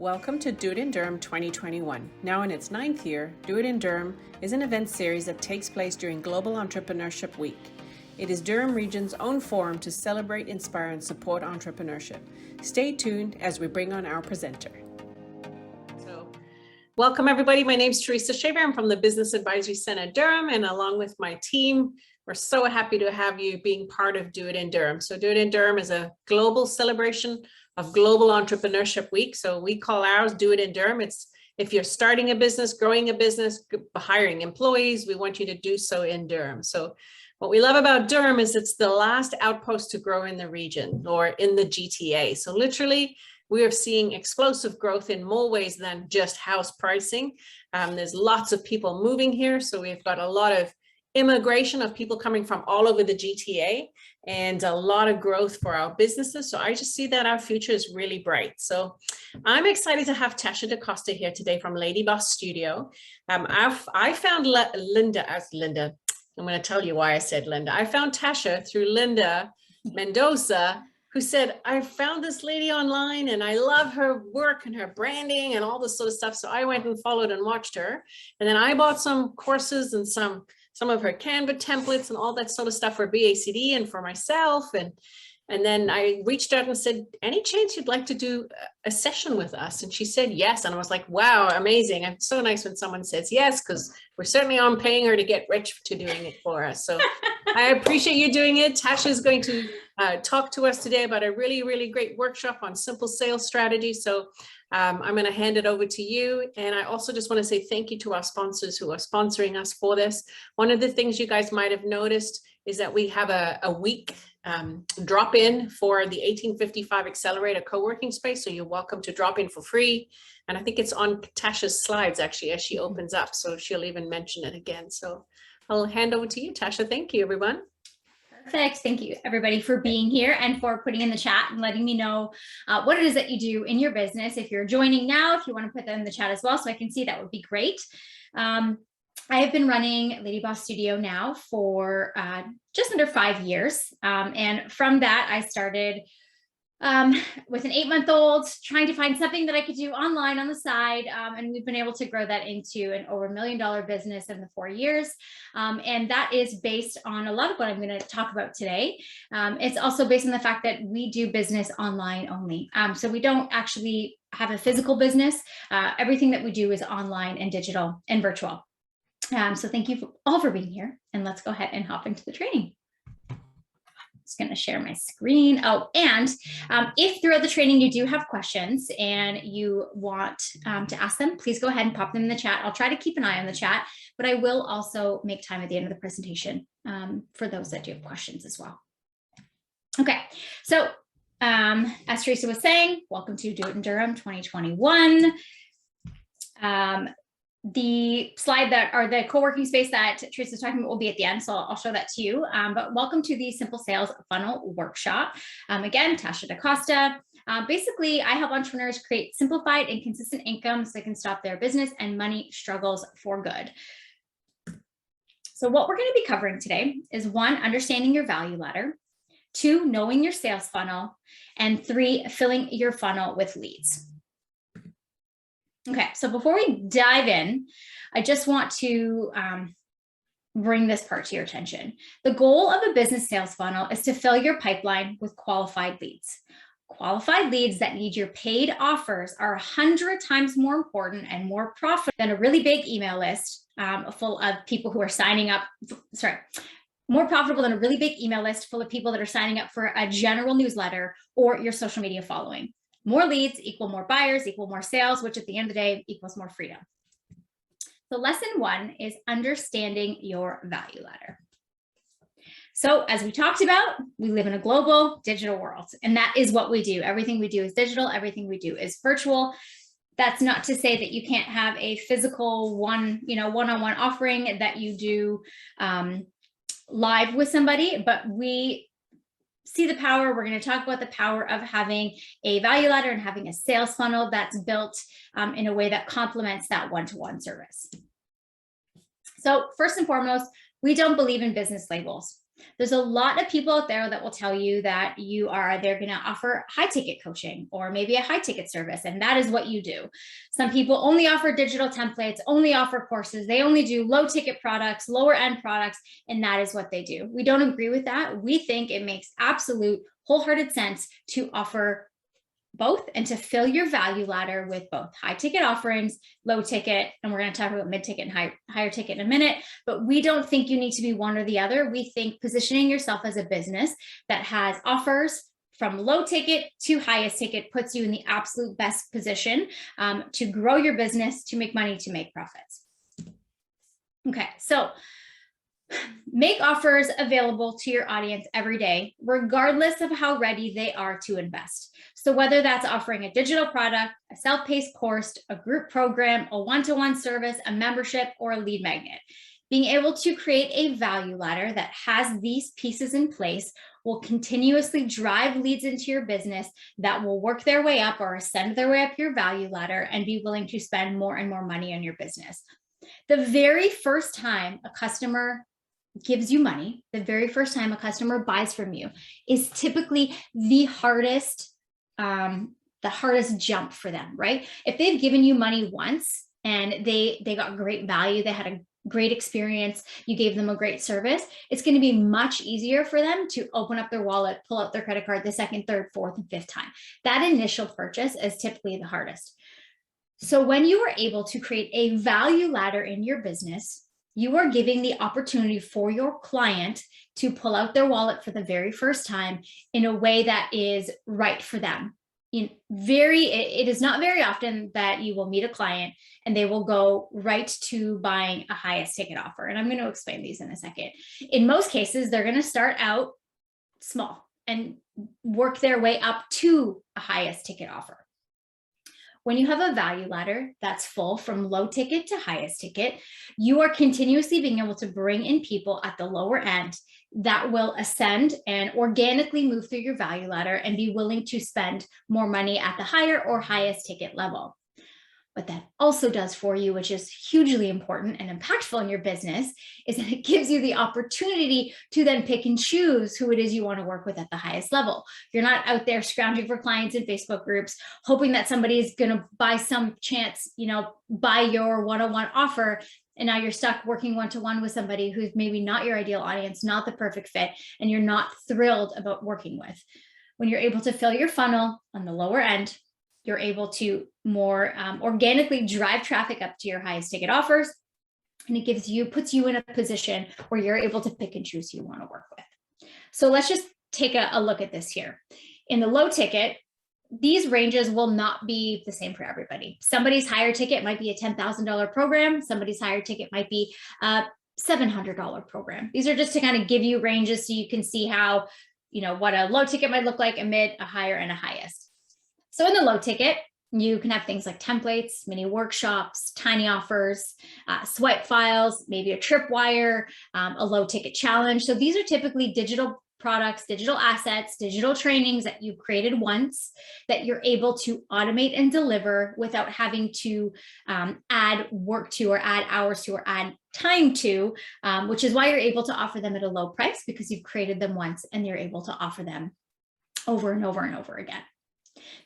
Welcome to Do It in Durham 2021. Now in its 9th year, Do It in Durham is an event series that takes place during Global Entrepreneurship Week. It is Durham Region's own forum to celebrate, inspire, and support entrepreneurship. Stay tuned as we bring on our presenter. Welcome everybody. My name is Teresa Shaver. I'm from the Business Advisory Center Durham, and along with my team, we're so happy to have you being part of Do It in Durham. So Do It in Durham is a global celebration of Global Entrepreneurship Week. So we call ours Do It in Durham. It's if you're starting a business, growing a business, hiring employees, we want you to do so in Durham. So what we love about Durham is it's the last outpost to grow in the region or in the GTA. So literally, we are seeing explosive growth in more ways than just house pricing. There's lots of people moving here. So we've got a lot of immigration of people coming from all over the GTA and a lot of growth for our businesses. So I just see that our future is really bright. So I'm excited to have Tasha DaCosta here today from Lady Boss Studio. I found Linda. I'm going to tell you why I said Linda. I found Tasha through Linda Mendoza, who said, I found this lady online and I love her work and her branding and all this sort of stuff. So I went and followed and watched her. And then I bought some courses and some of her Canva templates and all that sort of stuff for BACD and for myself. And then I reached out and said, any chance you'd like to do a session with us? And she said yes. And I was like, wow, amazing. It's so nice when someone says yes, because we're certainly on paying her to get rich to doing it for us. So I appreciate you doing it. Tasha is going to talk to us today about a really, really great workshop on simple sales strategy. So I'm going to hand it over to you. And I also just want to say thank you to our sponsors who are sponsoring us for this. One of the things you guys might have noticed is that we have a week drop in for the 1855 Accelerator co-working space. So you're welcome to drop in for free. And I think it's on Tasha's slides actually as she opens up. So she'll even mention it again. So I'll hand over to you, Tasha. Thank you, everyone. Perfect. Thank you, everybody, for being here and for putting in the chat and letting me know what it is that you do in your business. If you're joining now, if you want to put that in the chat as well, so I can see, that would be great. I have been running Lady Boss Studio now for just under 5 years. And from that, I started with an 8-month-old, trying to find something that I could do online on the side. And we've been able to grow that into an over $1 million business in the 4 years. And that is based on a lot of what I'm going to talk about today. It's also based on the fact that we do business online only. So we don't actually have a physical business. Everything that we do is online and digital and virtual. So thank you all for being here, and let's go ahead and hop into the training. Just going to share my screen. Oh, and if throughout the training you do have questions and you want to ask them, please go ahead and pop them in the chat. I'll try to keep an eye on the chat, but I will also make time at the end of the presentation for those that do have questions as well. Okay, so as Teresa was saying, welcome to Do It in Durham 2021. The slide that, or the co-working space that Teresa was talking about, will be at the end, so I'll show that to you. But welcome to the Simple Sales Funnel Workshop. Again, Tasha DaCosta. Basically, I help entrepreneurs create simplified and consistent income so they can stop their business and money struggles for good. So what we're going to be covering today is 1, understanding your value ladder, 2, knowing your sales funnel, and 3, filling your funnel with leads. Okay, so before we dive in, I just want to bring this part to your attention. The goal of a business sales funnel is to fill your pipeline with qualified leads. Qualified leads that need your paid offers are 100 times more important and more profitable than a really big email list full of people who are signing up. More profitable than a really big email list full of people that are signing up for a general newsletter or your social media following. More leads equal more buyers, equal more sales, which at the end of the day equals more freedom. So lesson 1 is understanding your value ladder. So as we talked about, we live in a global digital world, and that is what we do. Everything we do is digital. Everything we do is virtual. That's not to say that you can't have a physical one-on-one offering that you do live with somebody, but we see the power. We're going to talk about the power of having a value ladder and having a sales funnel that's built in a way that complements that one-to-one service. So first and foremost, we don't believe in business labels. There's a lot of people out there that will tell you that they're going to offer high ticket coaching or maybe a high ticket service. And that is what you do. Some people only offer digital templates, only offer courses. They only do low ticket products, lower end products, and that is what they do. We don't agree with that. We think it makes absolute wholehearted sense to offer both and to fill your value ladder with both high ticket offerings, low ticket, and we're going to talk about mid ticket and higher ticket in a minute, but we don't think you need to be one or the other. We think positioning yourself as a business that has offers from low ticket to highest ticket puts you in the absolute best position to grow your business, to make money, to make profits. Okay, so make offers available to your audience every day, regardless of how ready they are to invest. So whether that's offering a digital product, a self-paced course, a group program, a one-to-one service, a membership, or a lead magnet, being able to create a value ladder that has these pieces in place will continuously drive leads into your business that will work their way up or ascend their way up your value ladder and be willing to spend more and more money on your business. The very first time a customer gives you money, the very first time a customer buys from you is typically the hardest jump for them, right? If they've given you money once and they got great value, they had a great experience, you gave them a great service, it's going to be much easier for them to open up their wallet, pull out their credit card the second, third, fourth, and fifth time. That initial purchase is typically the hardest. So when you are able to create a value ladder in your business, you are giving the opportunity for your client to pull out their wallet for the very first time in a way that is right for them. It is not very often that you will meet a client and they will go right to buying a highest ticket offer. And I'm going to explain these in a second. In most cases, they're going to start out small and work their way up to a highest ticket offer. When you have a value ladder that's full from low ticket to highest ticket, you are continuously being able to bring in people at the lower end that will ascend and organically move through your value ladder and be willing to spend more money at the higher or highest ticket level. What that also does for you, which is hugely important and impactful in your business, is that it gives you the opportunity to then pick and choose who it is you want to work with at the highest level. You're not out there scrounging for clients in Facebook groups, hoping that somebody is going to by some chance, buy your one-on-one offer. And now you're stuck working one-to-one with somebody who's maybe not your ideal audience, not the perfect fit, and you're not thrilled about working with. When you're able to fill your funnel on the lower end, you're able to more organically drive traffic up to your highest ticket offers. And it puts you in a position where you're able to pick and choose who you want to work with. So let's just take a look at this here. In the low ticket, these ranges will not be the same for everybody. Somebody's higher ticket might be a $10,000 program. Somebody's higher ticket might be a $700 program. These are just to kind of give you ranges so you can see how, what a low ticket might look like, a mid, a higher, and a highest. So in the low ticket, you can have things like templates, mini workshops, tiny offers, swipe files, maybe a tripwire, a low ticket challenge. So these are typically digital products, digital assets, digital trainings that you've created once that you're able to automate and deliver without having to add work to or add hours to or add time to, which is why you're able to offer them at a low price because you've created them once and you're able to offer them over and over and over again.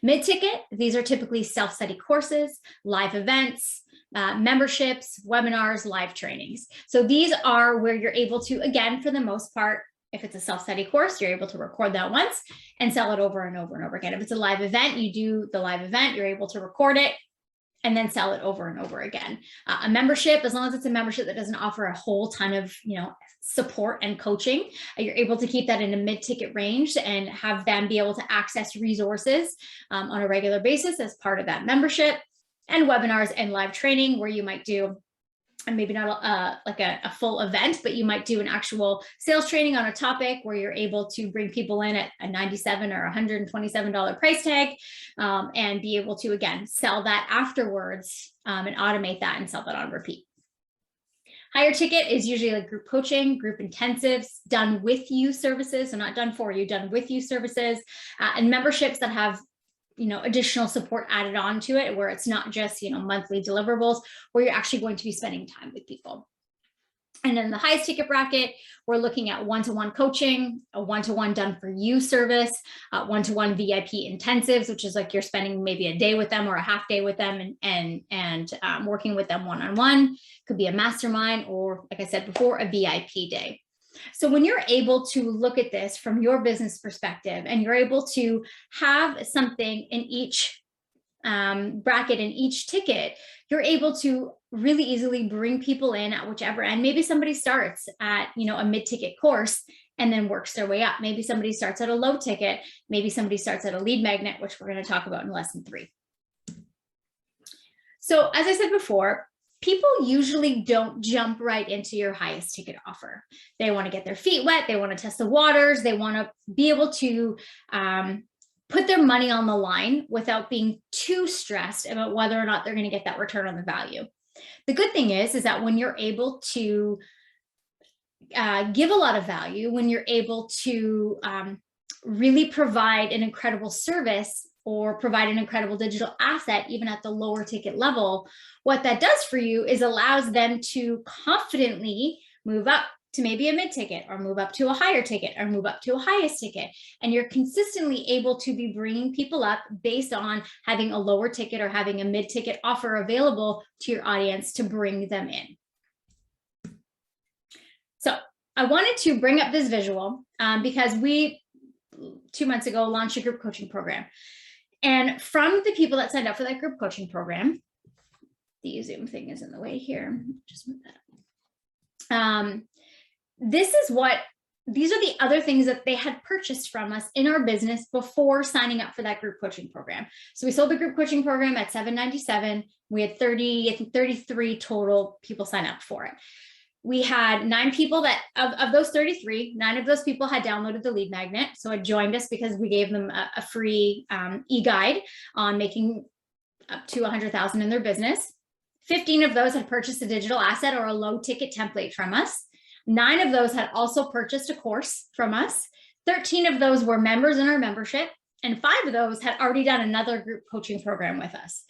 Mid-ticket, these are typically self-study courses, live events, memberships, webinars, live trainings. So these are where you're able to, again, for the most part, if it's a self-study course, you're able to record that once and sell it over and over and over again. If it's a live event, you do the live event, you're able to record it and then sell it over and over again. A membership, as long as it's a membership that doesn't offer a whole ton of, support and coaching, you're able to keep that in a mid-ticket range and have them be able to access resources on a regular basis as part of that membership. And webinars and live training where you might do, and maybe not like a full event, but you might do an actual sales training on a topic where you're able to bring people in at a $97 or $127 price tag and be able to, again, sell that afterwards and automate that and sell that on repeat. Higher ticket is usually like group coaching, group intensives, done with you services, so not done for you, done with you services, and memberships that have additional support added on to it, where it's not just, monthly deliverables, where you're actually going to be spending time with people. And then the highest ticket bracket, we're looking at one-to-one coaching, a one-to-one done for you service, one-to-one VIP intensives, which is like you're spending maybe a day with them or a half day with them and working with them one-on-one. Could be a mastermind or, like I said before, a VIP day. So when you're able to look at this from your business perspective and you're able to have something in each bracket, in each ticket, you're able to really easily bring people in at whichever end. Maybe somebody starts at, a mid-ticket course and then works their way up. Maybe somebody starts at a low ticket. Maybe somebody starts at a lead magnet, which we're going to talk about in lesson 3. So as I said before, people usually don't jump right into your highest ticket offer. They want to get their feet wet. They want to test the waters. They want to be able to put their money on the line without being too stressed about whether or not they're going to get that return on the value. The good thing is that when you're able to give a lot of value, when you're able to really provide an incredible service or provide an incredible digital asset, even at the lower ticket level, what that does for you is allows them to confidently move up to maybe a mid-ticket or move up to a higher ticket or move up to a highest ticket. And you're consistently able to be bringing people up based on having a lower ticket or having a mid-ticket offer available to your audience to bring them in. So I wanted to bring up this visual because we, 2 months ago, launched a group coaching program. And from the people that signed up for that group coaching program, the Zoom thing is in the way here. Just move that up. These are the other things that they had purchased from us in our business before signing up for that group coaching program. So we sold the group coaching program at $797. We had 33 total people sign up for it. We had 9 people that of those 33, 9 of those people had downloaded the lead magnet. So it joined us because we gave them a free e-guide on making up to 100,000 in their business. 15 of those had purchased a digital asset or a low ticket template from us. 9 of those had also purchased a course from us. 13 of those were members in our membership, and 5 of those had already done another group coaching program with us.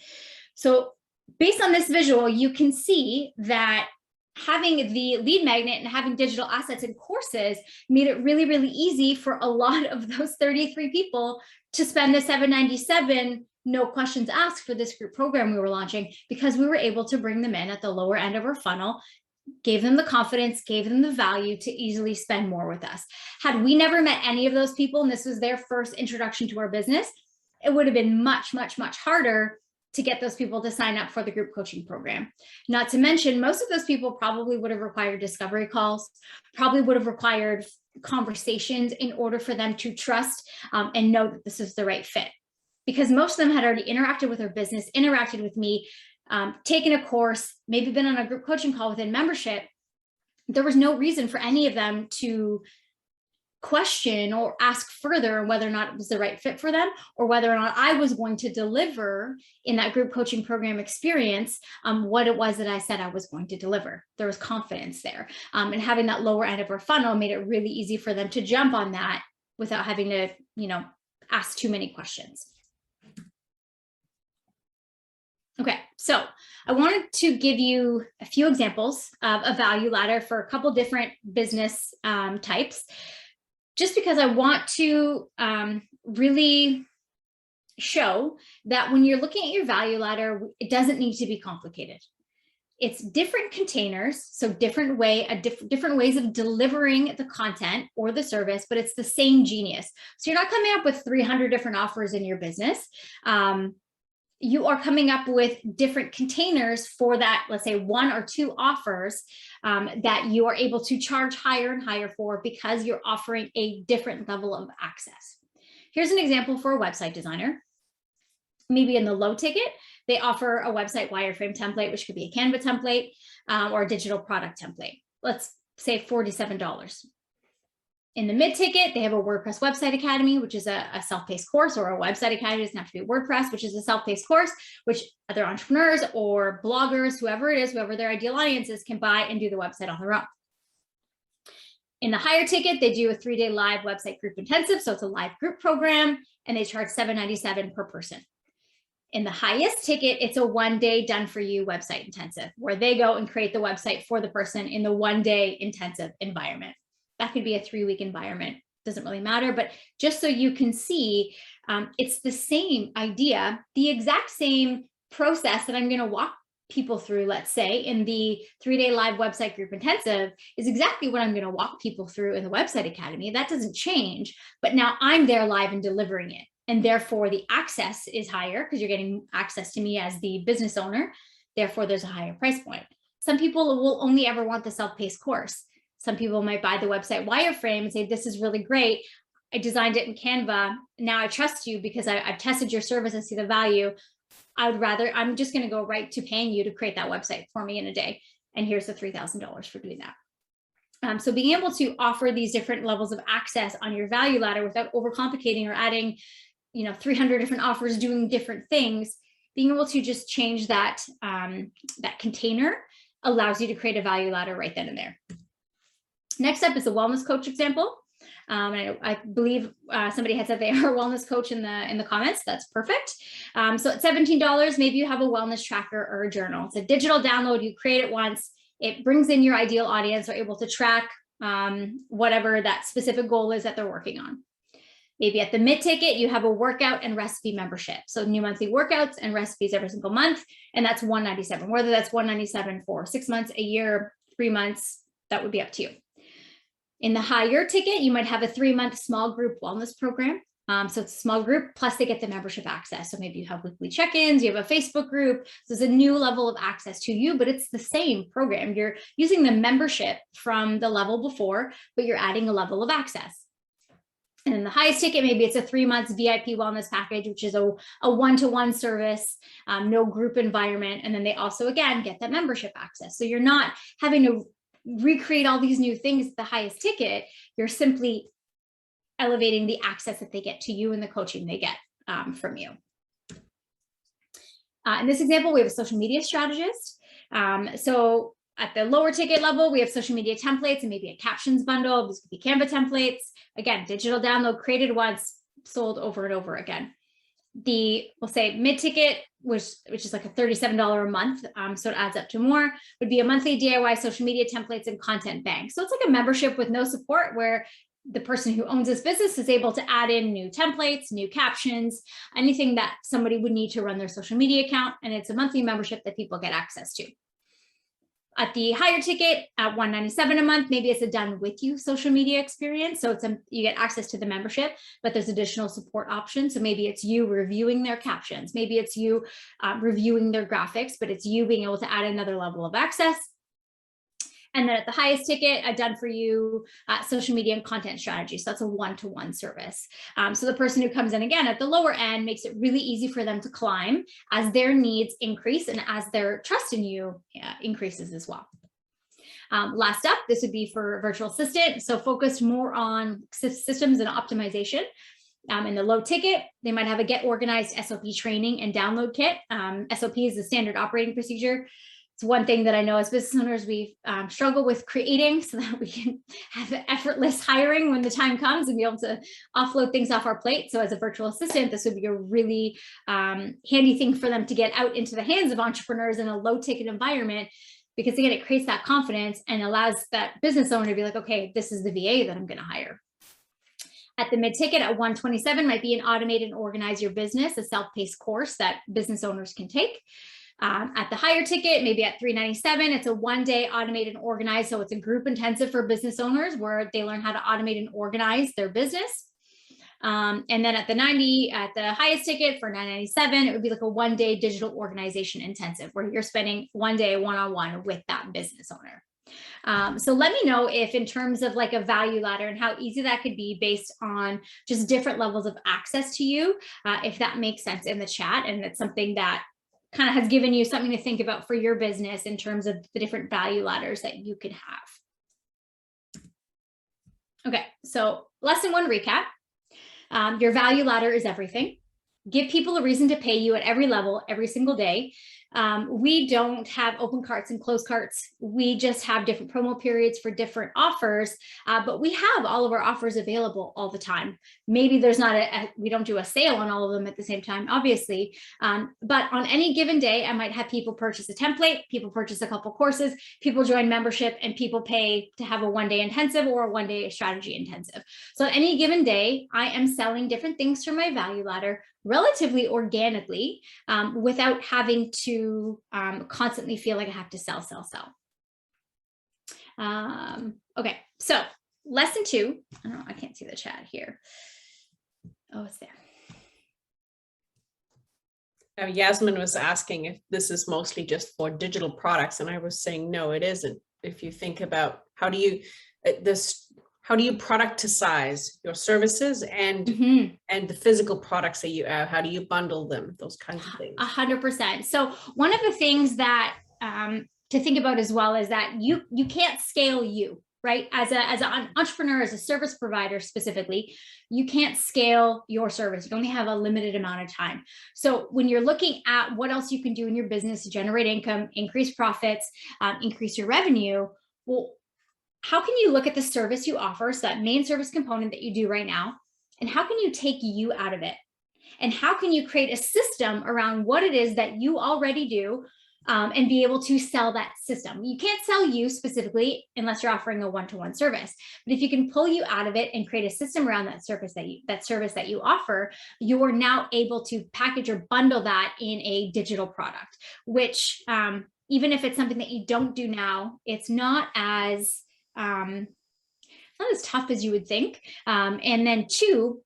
So based on this visual, you can see that having the lead magnet and having digital assets and courses made it really, really easy for a lot of those 33 people to spend the $797, no questions asked, for this group program we were launching, because we were able to bring them in at the lower end of our funnel, gave them the confidence, gave them the value to easily spend more with us. Had we never met any of those people and this was their first introduction to our business, it would have been much, much, much harder to get those people to sign up for the group coaching program. Not to mention, most of those people probably would have required discovery calls, probably would have required conversations in order for them to trust and know that this is the right fit. Because most of them had already interacted with our business, interacted with me, taken a course, maybe been on a group coaching call within membership. There was no reason for any of them to question or ask further whether or not it was the right fit for them, or whether or not I was going to deliver in that group coaching program experience what it was that I said I was going to deliver. There was confidence there. And having that lower end of our funnel made it really easy for them to jump on that without having to, ask too many questions. Okay, so I wanted to give you a few examples of a value ladder for a couple different business types, just because I want to really show that when you're looking at your value ladder, it doesn't need to be complicated. It's different containers, so different ways of delivering the content or the service, but it's the same genius. So you're not coming up with 300 different offers in your business. You are coming up with different containers for that, let's say 1 or 2 offers that you are able to charge higher and higher for because you're offering a different level of access. Here's an example for a website designer. Maybe in the low ticket, they offer a website wireframe template, which could be a Canva template or a digital product template. Let's say $47. In the mid-ticket, they have a WordPress Website Academy, which is a self-paced course, or a website academy. It doesn't have to be WordPress, which is a self-paced course, which other entrepreneurs or bloggers, whoever it is, whoever their ideal audience is, can buy and do the website on their own. In the higher ticket, they do a 3-day live website group intensive. So it's a live group program, and they charge $797 per person. In the highest ticket, it's a one-day done for you website intensive, where they go and create the website for the person in the one-day intensive environment. That could be a 3-week environment, doesn't really matter, but just so you can see, it's the same idea, the exact same process that I'm going to walk people through, let's say, in the 3-day live website group intensive is exactly what I'm going to walk people through in the Website Academy. That doesn't change, but now I'm there live and delivering it. And therefore the access is higher because you're getting access to me as the business owner. Therefore, there's a higher price point. Some people will only ever want the self-paced course. Some people might buy the website wireframe and say, this is really great. I designed it in Canva. Now I trust you because I've tested your service and see the value. I'm just going to go right to paying you to create that website for me in a day. And here's the $3,000 for doing that. So being able to offer these different levels of access on your value ladder without overcomplicating or adding 300 different offers doing different things, being able to just change that, that container allows you to create a value ladder right then and there. Next up is a wellness coach example. I believe somebody had said they are a wellness coach in the comments. That's perfect. So at $17, maybe you have a wellness tracker or a journal. It's a digital download. You create it once. It brings in your ideal audience. They're able to track whatever that specific goal is that they're working on. Maybe at the mid-ticket, you have a workout and recipe membership. So new monthly workouts and recipes every single month. And that's $197, whether that's $197 for 6 months, a year, 3 months, that would be up to you. In the higher ticket, you might have a 3-month small group wellness program. So it's a small group, plus they get the membership access. So maybe you have weekly check-ins, you have a Facebook group. So there's a new level of access to you, but it's the same program. You're using the membership from the level before, but you're adding a level of access. And in the highest ticket, maybe it's a 3 months VIP wellness package, which is a one-to-one service, no group environment. And then they also, again, get that membership access. So you're not having to recreate all these new things at the highest ticket. You're simply elevating the access that they get to you and the coaching they get from you. In this example, we have a social media strategist. So at the lower ticket level, we have social media templates and maybe a captions bundle. This could be Canva templates. Again, digital download, created once, sold over and over again. We'll say mid-ticket, which is like a $37 a month, so it adds up to more, would be a monthly DIY social media templates and content bank. So it's like a membership with no support where the person who owns this business is able to add in new templates, new captions, anything that somebody would need to run their social media account. And it's a monthly membership that people get access to. At the higher ticket, at $197 a month, maybe it's a done with you social media experience. So you get access to the membership, but there's additional support options. So maybe it's you reviewing their captions. Maybe it's you reviewing their graphics, but it's you being able to add another level of access. And then at the highest ticket, a done for you social media and content strategy. So that's a one-to-one service. So the person who comes in again at the lower end makes it really easy for them to climb as their needs increase and as their trust in you increases as well. Last up, this would be for virtual assistant. So focused more on systems and optimization. In the low ticket, they might have a get organized SOP training and download kit. SOP is the standard operating procedure. It's one thing that I know as business owners, we struggle with creating so that we can have effortless hiring when the time comes and be able to offload things off our plate. So as a virtual assistant, this would be a really handy thing for them to get out into the hands of entrepreneurs in a low ticket environment, because again, it creates that confidence and allows that business owner to be like, okay, this is the VA that I'm going to hire. At the mid-ticket at $127 might be an automate and organize your business, a self-paced course that business owners can take. At the higher ticket, maybe at $397, it's a one-day automate and organize. So it's a group intensive for business owners where they learn how to automate and organize their business. And then at the highest ticket for $997, it would be like a one-day digital organization intensive where you're spending one day one-on-one with that business owner. So let me know if in terms of like a value ladder and how easy that could be based on just different levels of access to you, if that makes sense in the chat and it's something that kind of has given you something to think about for your business in terms of the different value ladders that you could have. Okay, so lesson 1 recap. Your value ladder is everything. give people a reason to pay you at every level, every single day. We don't have open carts and closed carts. We just have different promo periods for different offers, but we have all of our offers available all the time. Maybe there's not we don't do a sale on all of them at the same time, obviously. But on any given day, I might have people purchase a template, people purchase a couple courses, people join membership, and people pay to have a one-day intensive or a one-day strategy intensive. So on any given day, I am selling different things from my value ladder relatively organically, without having to constantly feel like I have to sell. Okay, so lesson 2. I can't see the chat here. Oh, it's there. Yasmin was asking if this is mostly just for digital products, and I was saying no, it isn't. If you think about how do you productize your services and the physical products that you have? How do you bundle them? Those kinds of things. 100%. So one of the things that to think about as well is that you can't scale you, right? As an entrepreneur, as a service provider specifically, you can't scale your service. You only have a limited amount of time. So when you're looking at what else you can do in your business to generate income, increase profits, increase your revenue, well, how can you look at the service you offer, so that main service component that you do right now, and how can you take you out of it? And how can you create a system around what it is that you already do, and be able to sell that system? You can't sell you specifically unless you're offering a one-to-one service. But if you can pull you out of it and create a system around that service that you offer, you are now able to package or bundle that in a digital product, which even if it's something that you don't do now, it's not as tough as you would think. And then 2,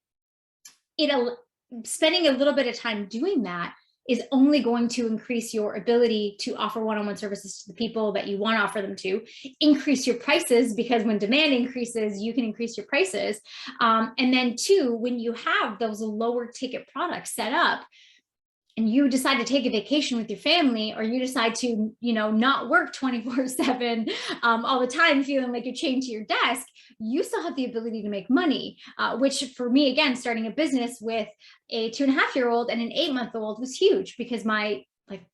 spending a little bit of time doing that is only going to increase your ability to offer one-on-one services to the people that you want to offer them to, increase your prices, because when demand increases, you can increase your prices. And then 2, when you have those lower ticket products set up, and you decide to take a vacation with your family, or you decide to, not work 24/7 all the time, feeling like you're chained to your desk, you still have the ability to make money, which for me, again, starting a business with a 2.5-year-old and an 8-month-old was huge, because my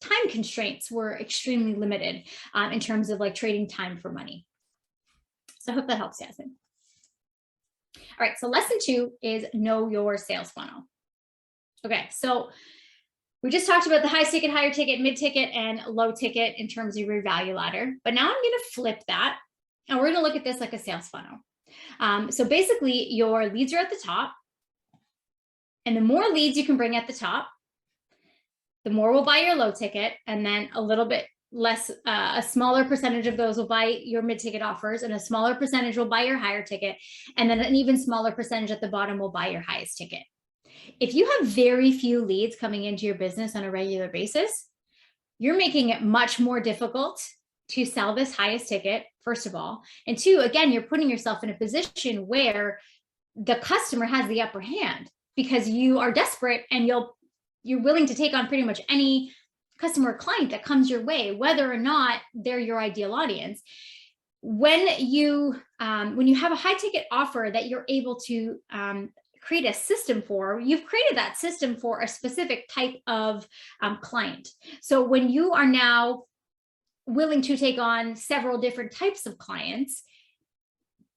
time constraints were extremely limited in terms of trading time for money. So I hope that helps, Yasmin. All right, so lesson 2 is know your sales funnel. Okay, so we just talked about the high ticket, higher ticket, mid ticket, and low ticket in terms of your value ladder. But now I'm going to flip that, and we're going to look at this like a sales funnel. So basically, your leads are at the top, and the more leads you can bring at the top, the more will buy your low ticket, and then a little bit less, a smaller percentage of those will buy your mid ticket offers, and a smaller percentage will buy your higher ticket, and then an even smaller percentage at the bottom will buy your highest ticket. If you have very few leads coming into your business on a regular basis, you're making it much more difficult to sell this highest ticket, first of all. And 2, again, you're putting yourself in a position where the customer has the upper hand, because you are desperate and you're willing to take on pretty much any customer or client that comes your way, whether or not they're your ideal audience. When you have a high ticket offer that you're able to create a system for, you've created that system for a specific type of client. So when you are now willing to take on several different types of clients,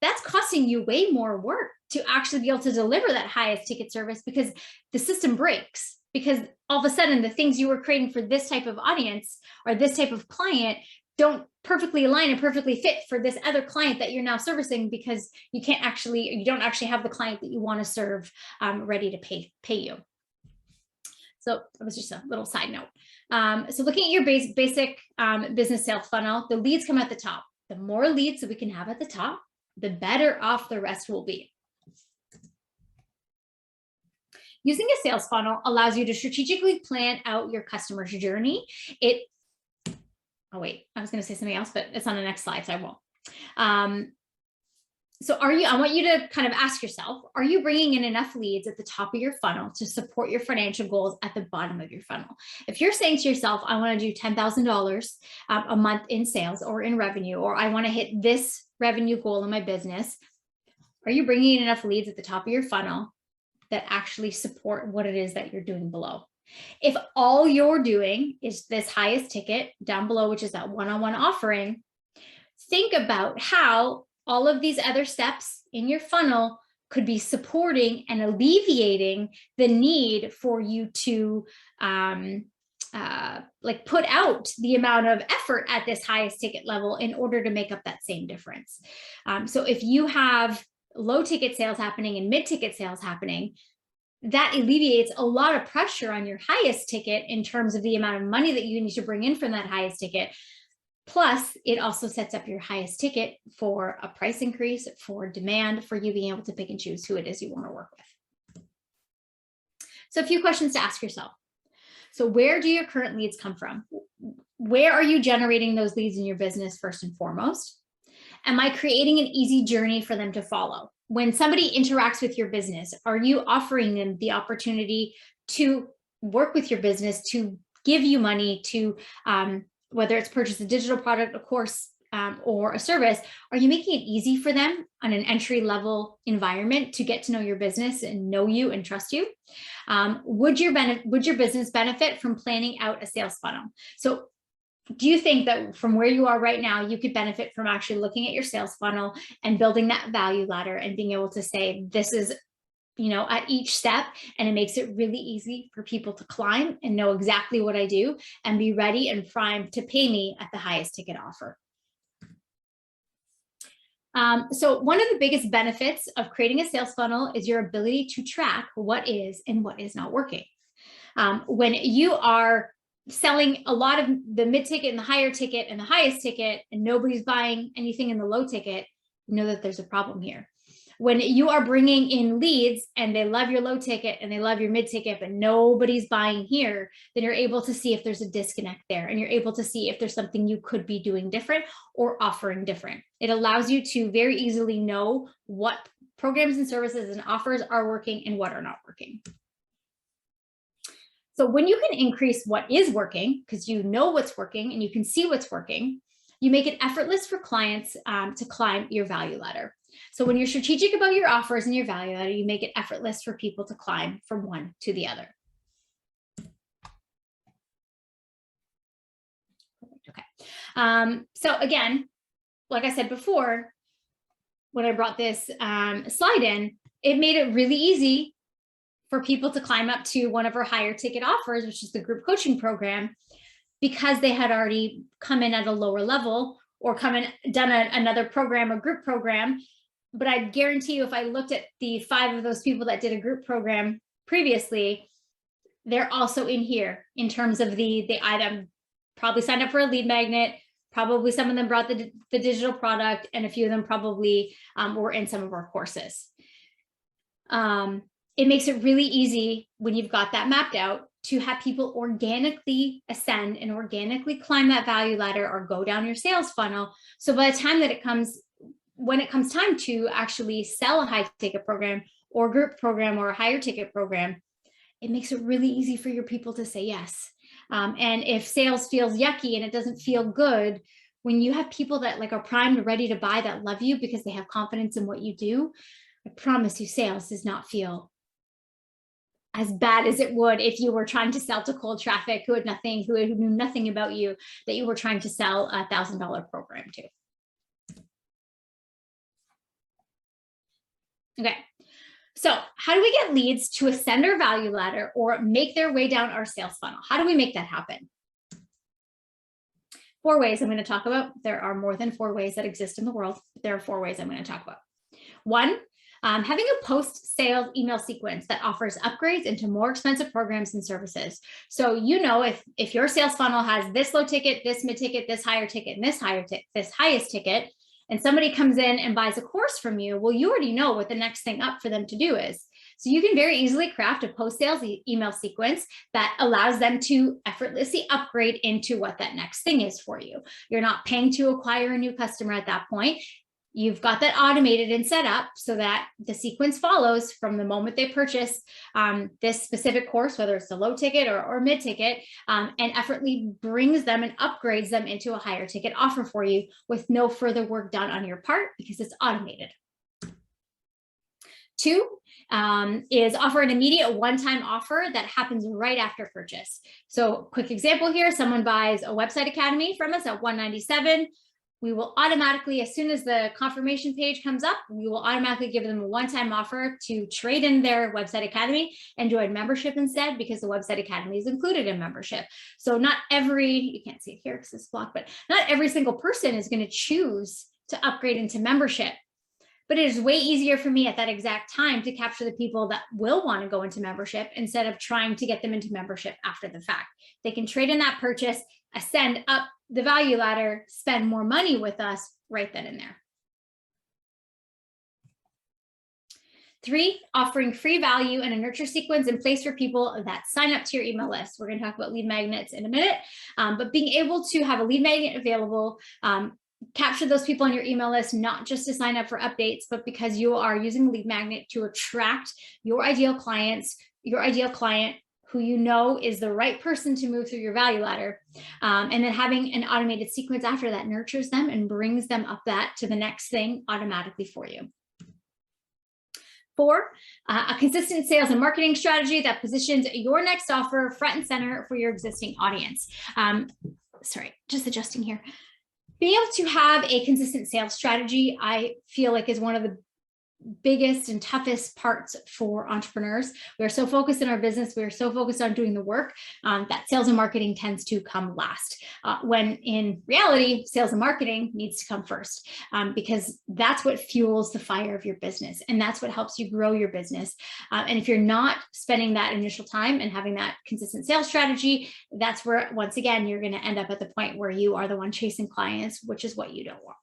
that's costing you way more work to actually be able to deliver that highest ticket service, because the system breaks, because all of a sudden the things you were creating for this type of audience or this type of client don't perfectly align and perfectly fit for this other client that you're now servicing, because you don't actually have the client that you want to serve ready to pay you. So that was just a little side note. So looking at your basic business sales funnel, the leads come at the top. The more leads that we can have at the top, the better off the rest will be. Using a sales funnel allows you to strategically plan out your customer's journey. Oh wait, I was going to say something else, but it's on the next slide, so I won't. I want you to kind of ask yourself, are you bringing in enough leads at the top of your funnel to support your financial goals at the bottom of your funnel? If you're saying to yourself, I want to do $10,000 a month in sales or in revenue, or I want to hit this revenue goal in my business, are you bringing in enough leads at the top of your funnel that actually support what it is that you're doing below. If all you're doing is this highest ticket down below, which is that one-on-one offering, think about how all of these other steps in your funnel could be supporting and alleviating the need for you to like put out the amount of effort at this highest ticket level in order to make up that same difference. So if you have low ticket sales happening and mid ticket sales happening, that alleviates a lot of pressure on your highest ticket in terms of the amount of money that you need to bring in from that highest ticket. Plus, it also sets up your highest ticket for a price increase, for demand, for you being able to pick and choose who it is you want to work with. So a few questions to ask yourself. So where do your current leads come from? Where are you generating those leads in your business first and foremost? Am I creating an easy journey for them to follow? When somebody interacts with your business, are you offering them the opportunity to work with your business, to give you money, to whether it's purchase a digital product, a course, or a service? Are you making it easy for them on an entry-level environment to get to know your business and know you and trust you? Would your business benefit from planning out a sales funnel? So do you think that from where you are right now, you could benefit from actually looking at your sales funnel and building that value ladder and being able to say, this is, you know, at each step, and it makes it really easy for people to climb and know exactly what I do and be ready and primed to pay me at the highest ticket offer? So one of the biggest benefits of creating a sales funnel is your ability to track what is and what is not working. When you are selling a lot of the mid-ticket and the higher ticket and the highest ticket, and nobody's buying anything in the low ticket, you know that there's a problem here. When you are bringing in leads and they love your low ticket and they love your mid ticket, but nobody's buying here, then you're able to see if there's a disconnect there, and you're able to see if there's something you could be doing different or offering different. It allows you to very easily know what programs and services and offers are working and what are not working. So when you can increase what is working, because you know what's working and you can see what's working, you make it effortless for clients to climb your value ladder. So when you're strategic about your offers and your value ladder, you make it effortless for people to climb from one to the other. Okay. So again, like I said before, when I brought this slide in, it made it really easy for people to climb up to one of our higher ticket offers, which is the group coaching program, because they had already come in at a lower level or come in, done another program, a group program. But I guarantee you, if I looked at the 5 of those people that did a group program previously, they're also in here in terms of they either probably signed up for a lead magnet, probably some of them brought the digital product, and a few of them probably were in some of our courses. It makes it really easy when you've got that mapped out to have people organically ascend and organically climb that value ladder or go down your sales funnel. So by the time that when it comes time to actually sell a high ticket program or group program or a higher ticket program, it makes it really easy for your people to say yes. And if sales feels yucky and it doesn't feel good, when you have people that like are primed, ready to buy, that love you because they have confidence in what you do, I promise you sales does not feel as bad as it would if you were trying to sell to cold traffic who knew nothing about you, that you were trying to sell a $1,000 program to. Okay, so how do we get leads to ascend our value ladder or make their way down our sales funnel? How do we make that happen? 4 ways I'm going to talk about. There are more than 4 ways that exist in the world. There are 4 ways I'm going to talk about. 1, having a post-sales email sequence that offers upgrades into more expensive programs and services. So, you know, if your sales funnel has this low ticket, this mid ticket, this higher ticket, and this highest ticket, and somebody comes in and buys a course from you, well, you already know what the next thing up for them to do is. So you can very easily craft a post-sales email sequence that allows them to effortlessly upgrade into what that next thing is for you. You're not paying to acquire a new customer at that point. You've got that automated and set up so that the sequence follows from the moment they purchase this specific course, whether it's the low ticket or mid ticket, and effortlessly brings them and upgrades them into a higher ticket offer for you with no further work done on your part because it's automated. 2 is offer an immediate one-time offer that happens right after purchase. So quick example here, someone buys a website academy from us at $197. We will automatically, as soon as the confirmation page comes up, we will automatically give them a one-time offer to trade in their website academy and join membership instead, because the website academy is included in membership. So not every, you can't see it here because it's blocked, but not every single person is going to choose to upgrade into membership. But it is way easier for me at that exact time to capture the people that will want to go into membership instead of trying to get them into membership after the fact. They can trade in that purchase, ascend up the value ladder, spend more money with us right then and there. 3, offering free value and a nurture sequence in place for people that sign up to your email list. We're going to talk about lead magnets in a minute, but being able to have a lead magnet available, capture those people on your email list, not just to sign up for updates, but because you are using lead magnet to attract your ideal clients, your ideal client who you know is the right person to move through your value ladder. And then having an automated sequence after that nurtures them and brings them up that to the next thing automatically for you. 4, a consistent sales and marketing strategy that positions your next offer front and center for your existing audience. Sorry, just adjusting here. Being able to have a consistent sales strategy, I feel like, is one of the biggest and toughest parts for entrepreneurs. We are so focused in our business, we are so focused on doing the work, that sales and marketing tends to come last, when in reality, sales and marketing needs to come first, because that's what fuels the fire of your business, and that's what helps you grow your business. And if you're not spending that initial time and having that consistent sales strategy, that's where, once again, you're going to end up at the point where you are the one chasing clients, which is what you don't want.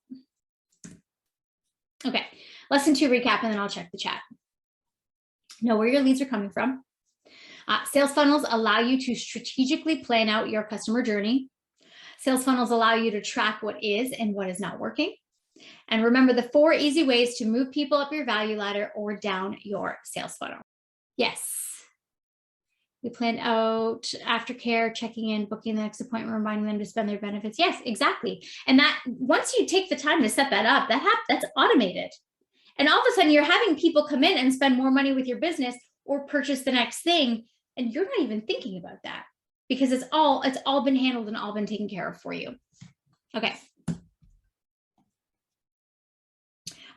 Okay. Lesson 2 recap, and then I'll check the chat. Know where your leads are coming from. Sales funnels allow you to strategically plan out your customer journey. Sales funnels allow you to track what is and what is not working. And remember the 4 easy ways to move people up your value ladder or down your sales funnel. Yes. We plan out aftercare, checking in, booking the next appointment, reminding them to spend their benefits. Yes, exactly. And that once you take the time to set that up, that's automated. And all of a sudden you're having people come in and spend more money with your business or purchase the next thing. And you're not even thinking about that because it's all been handled and all been taken care of for you. Okay. All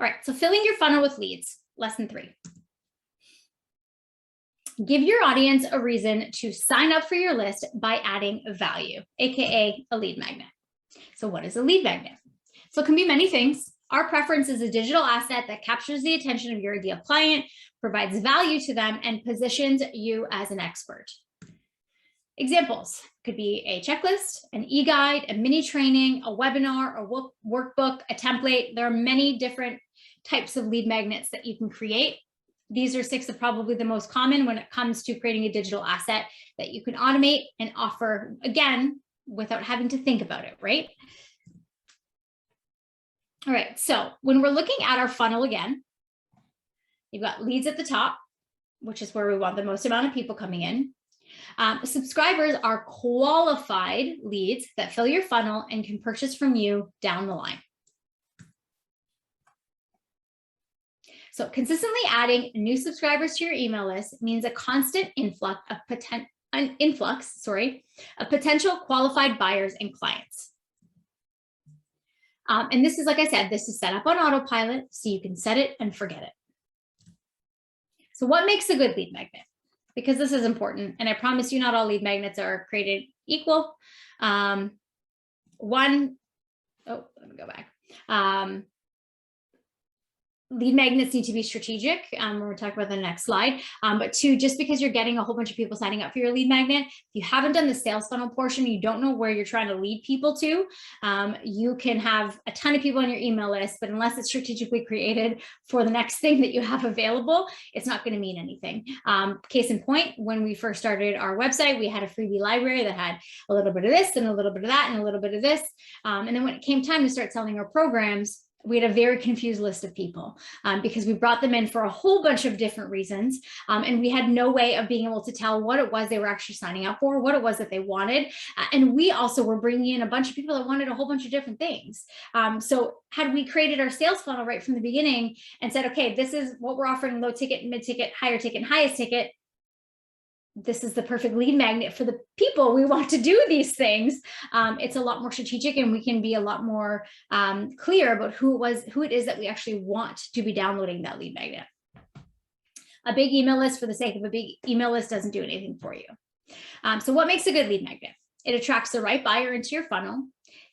right. So filling your funnel with leads, lesson 3. Give your audience a reason to sign up for your list by adding value, AKA a lead magnet. So what is a lead magnet? So it can be many things. Our preference is a digital asset that captures the attention of your ideal client, provides value to them, and positions you as an expert. Examples could be a checklist, an e-guide, a mini training, a webinar, a workbook, a template. There are many different types of lead magnets that you can create. These are 6 of probably the most common when it comes to creating a digital asset that you can automate and offer, again, without having to think about it, right? All right, so when we're looking at our funnel again, you've got leads at the top, which is where we want the most amount of people coming in. Subscribers are qualified leads that fill your funnel and can purchase from you down the line. So consistently adding new subscribers to your email list means a constant influx of potential qualified buyers and clients. And this is, like I said, this is set up on autopilot, so you can set it and forget it. So what makes a good lead magnet? Because this is important, and I promise you not all lead magnets are created equal. Let me go back. Lead magnets need to be strategic. We're talking about the next slide. But 2, just because you're getting a whole bunch of people signing up for your lead magnet, if you haven't done the sales funnel portion, you don't know where you're trying to lead people to, you can have a ton of people on your email list, but unless it's strategically created for the next thing that you have available, it's not going to mean anything. Case in point, when we first started our website, we had a freebie library that had a little bit of this and a little bit of that and a little bit of this. And then when it came time to start selling our programs, We had a very confused list of people because we brought them in for a whole bunch of different reasons. And we had no way of being able to tell what it was they were actually signing up for, what it was that they wanted. And we also were bringing in a bunch of people that wanted a whole bunch of different things. So had we created our sales funnel right from the beginning and said, okay, this is what we're offering: low ticket, mid ticket, higher ticket, and highest ticket. This is the perfect lead magnet for the people we want to do these things. It's a lot more strategic, and we can be a lot more clear about who it is that we actually want to be downloading that lead magnet. A big email list for the sake of a big email list doesn't do anything for you. So what makes a good lead magnet? It attracts the right buyer into your funnel,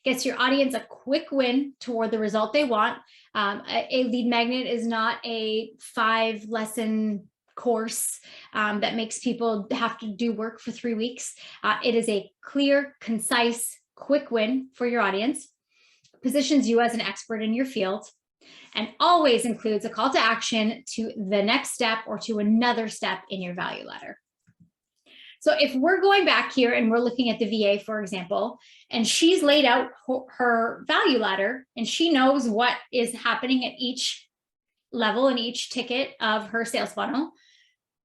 gets your audience a quick win toward the result they want. A lead magnet is not a 5-lesson course that makes people have to do work for 3 weeks. It is a clear, concise, quick win for your audience, positions you as an expert in your field, and always includes a call to action to the next step or to another step in your value ladder. So if we're going back here and we're looking at the VA, for example, and she's laid out her value ladder and she knows what is happening at each level and each ticket of her sales funnel,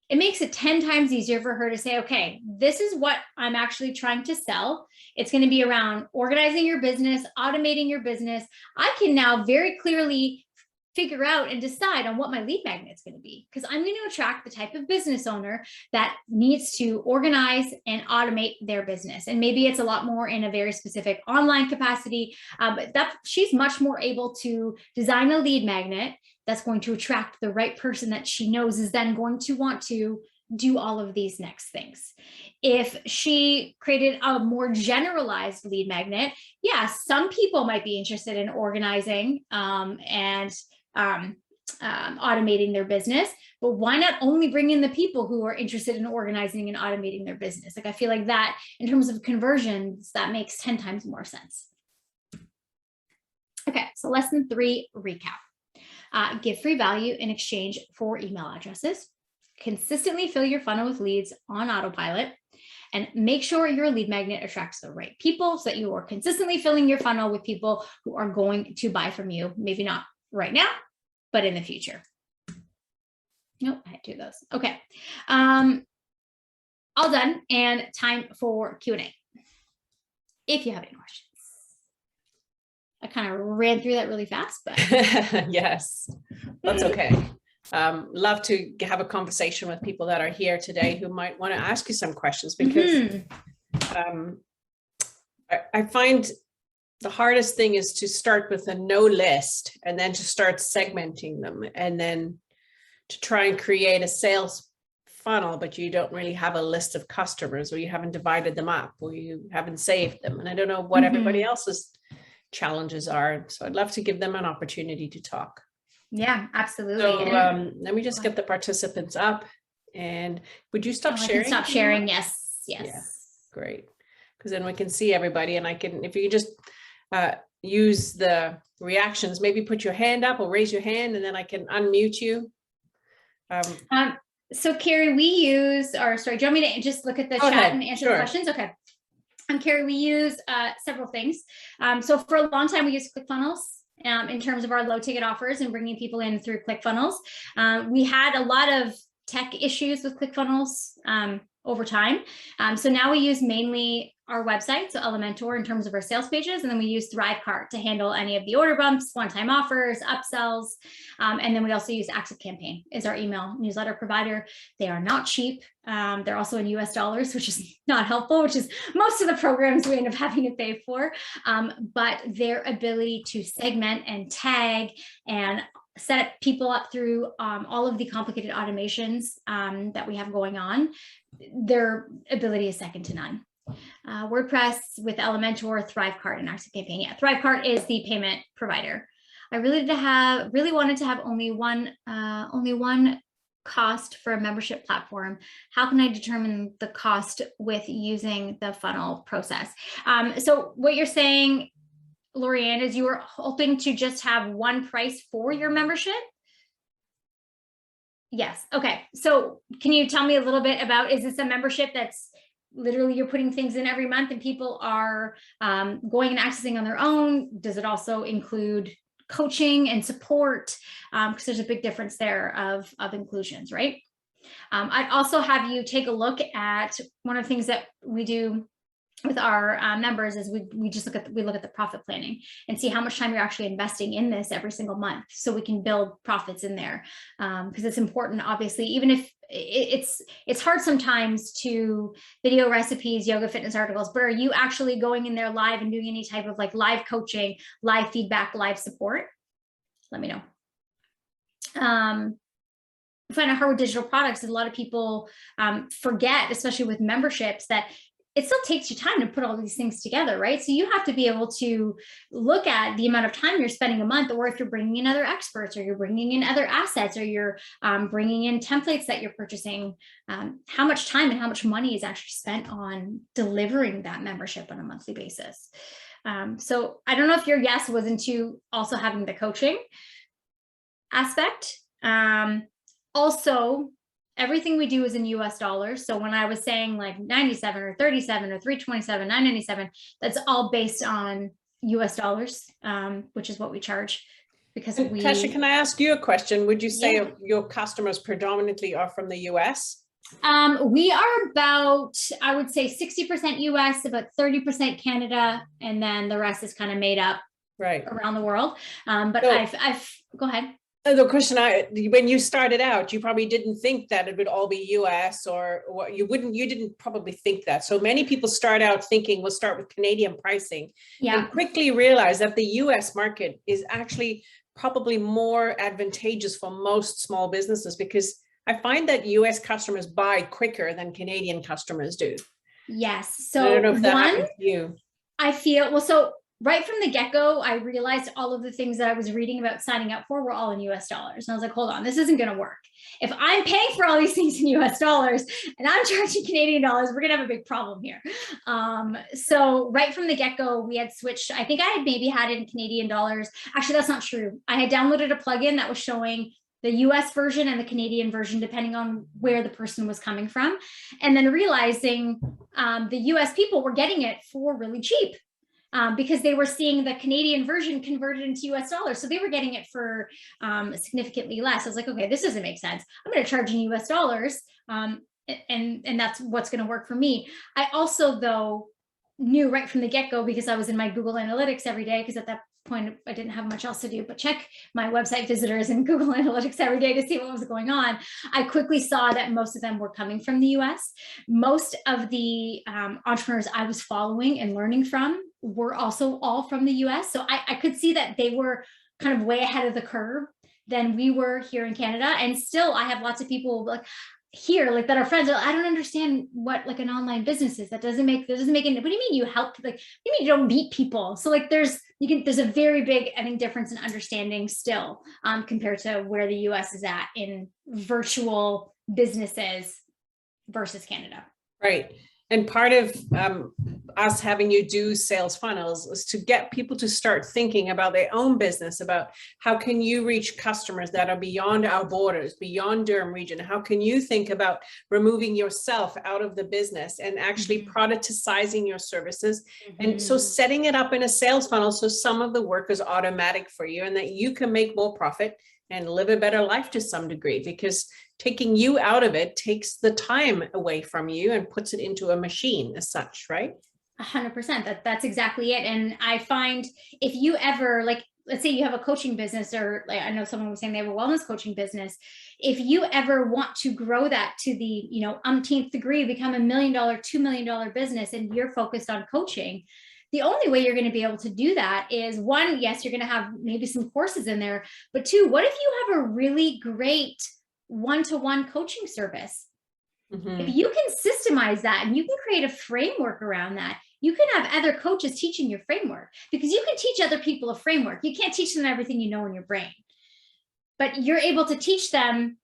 it makes it 10 times easier for her to say, okay, this is what I'm actually trying to sell. It's going to be around organizing your business, automating your business. I can now very clearly figure out and decide on what my lead magnet is going to be, because I'm going to attract the type of business owner that needs to organize and automate their business. And maybe it's a lot more in a very specific online capacity, but she's much more able to design a lead magnet that's going to attract the right person that she knows is then going to want to do all of these next things. If she created a more generalized lead magnet, yeah, some people might be interested in organizing and automating their business, but why not only bring in the people who are interested in organizing and automating their business? Like, I feel like that in terms of conversions, that makes 10 times more sense. Okay, so lesson 3 recap. Give free value in exchange for email addresses. Consistently fill your funnel with leads on autopilot, and make sure your lead magnet attracts the right people so that you are consistently filling your funnel with people who are going to buy from you. Maybe not right now, but in the future. Nope, I had 2 of those. Okay. All done, and time for Q&A. If you have any questions. I kind of ran through that really fast, but yes, that's okay. Love to have a conversation with people that are here today who might want to ask you some questions, because I find the hardest thing is to start with a no list and then to start segmenting them, and then to try and create a sales funnel, but you don't really have a list of customers, or you haven't divided them up, or you haven't saved them. And I don't know what everybody else's challenges are. So I'd love to give them an opportunity to talk. Yeah, absolutely. So let me just get the participants up, and would you stop sharing? Stop sharing. Yes. Yeah, great. Because then we can see everybody, and I can, if you just use the reactions, maybe put your hand up or raise your hand, and then I can unmute you. So Carrie, we use, or sorry, do you want me to just look at the chat and answer the questions? Okay. Carrie, we use several things. So for a long time, we used ClickFunnels in terms of our low ticket offers and bringing people in through ClickFunnels. We had a lot of tech issues with ClickFunnels over time. So now we use mainly our website, so Elementor, in terms of our sales pages, and then we use Thrivecart to handle any of the order bumps, one-time offers, upsells, and then we also use ActiveCampaign as our email newsletter provider. They are not cheap. They're also in US dollars, which is not helpful, which is most of the programs we end up having to pay for, but their ability to segment and tag and set people up through all of the complicated automations that we have going on, their ability is second to none. WordPress with Elementor, Thrivecart, and ActiveCampaign. Yeah, Thrivecart is the payment provider. I really wanted to have only one cost for a membership platform. How can I determine the cost with using the funnel process? So what you're saying, Lorianne, is you were hoping to just have one price for your membership? Yes. Okay. So can you tell me a little bit about, is this a membership that's literally you're putting things in every month and people are going and accessing on their own? Does it also include coaching and support, because there's a big difference there of inclusions, right? I'd also have you take a look at one of the things that we do with our members is we just look at the profit planning and see how much time you're actually investing in this every single month, so we can build profits in there, because it's important, obviously, even if it's hard sometimes to video recipes, yoga, fitness articles, but are you actually going in there live and doing any type of like live coaching, live feedback, live support? Let me know. I find it hard with digital products. A lot of people forget, especially with memberships, that it still takes you time to put all these things together, right? So you have to be able to look at the amount of time you're spending a month, or if you're bringing in other experts, or you're bringing in other assets, or you're bringing in templates that you're purchasing, how much time and how much money is actually spent on delivering that membership on a monthly basis. So I don't know if your yes was into also having the coaching aspect. Also, everything we do is in US dollars. So when I was saying like 97 or 37 or 327, 997, that's all based on US dollars, which is what we charge. Because Tasha, can I ask you a question? Would you say your customers predominantly are from the US? We are about, I would say 60% US, about 30% Canada, and then the rest is kind of made up around the world. But so, I've go ahead. The question when you started out, you probably didn't think that it would all be US, or what you didn't probably think that. So many people start out thinking we'll start with Canadian pricing, and quickly realize that the US market is actually probably more advantageous for most small businesses, because I find that US customers buy quicker than Canadian customers do. Yes. So I don't know if that happens to you. I feel, well, so right from the get-go, I realized all of the things that I was reading about signing up for were all in US dollars. And I was like, hold on, this isn't going to work. If I'm paying for all these things in US dollars and I'm charging Canadian dollars, we're going to have a big problem here. So right from the get-go, we had switched. I think I had maybe had it in Canadian dollars. Actually, that's not true. I had downloaded a plugin that was showing the US version and the Canadian version, depending on where the person was coming from. And then realizing the US people were getting it for really cheap. Because they were seeing the Canadian version converted into US dollars. So they were getting it for significantly less. I was like, okay, this doesn't make sense. I'm going to charge in US dollars. And that's what's going to work for me. I also, though, knew right from the get-go, because I was in my Google Analytics every day, because at that point I didn't have much else to do but check my website visitors in Google Analytics every day to see what was going on. I quickly saw that most of them were coming from the US. Most of the entrepreneurs I was following and learning from were also all from the US. So I could see that they were kind of way ahead of the curve than we were here in Canada. And still, I have lots of people like here, like that are friends. I don't understand what like an online business is. That doesn't make any, what do you mean you help? Like, what do you mean you don't meet people? So like there's a very big, I think, difference in understanding still compared to where the US is at in virtual businesses versus Canada. Right. And part of us having you do sales funnels is to get people to start thinking about their own business, about how can you reach customers that are beyond our borders, beyond Durham region? How can you think about removing yourself out of the business and actually productizing your services? And so setting it up in a sales funnel so some of the work is automatic for you and that you can make more profit and live a better life to some degree, because taking you out of it takes the time away from you and puts it into a machine as such, right? 100%. That's exactly it. And I find if you ever, like, let's say you have a coaching business, or like, I know someone was saying they have a wellness coaching business. If you ever want to grow that to the, umpteenth degree, become $1 million, $2 million business, and you're focused on coaching, the only way you're going to be able to do that is, one, yes, you're going to have maybe some courses in there, but two, what if you have a really great one-to-one coaching service? If you can systemize that and you can create a framework around that, you can have other coaches teaching your framework, because you can teach other people a framework. You can't teach them everything you know in your brain, but you're able to teach them,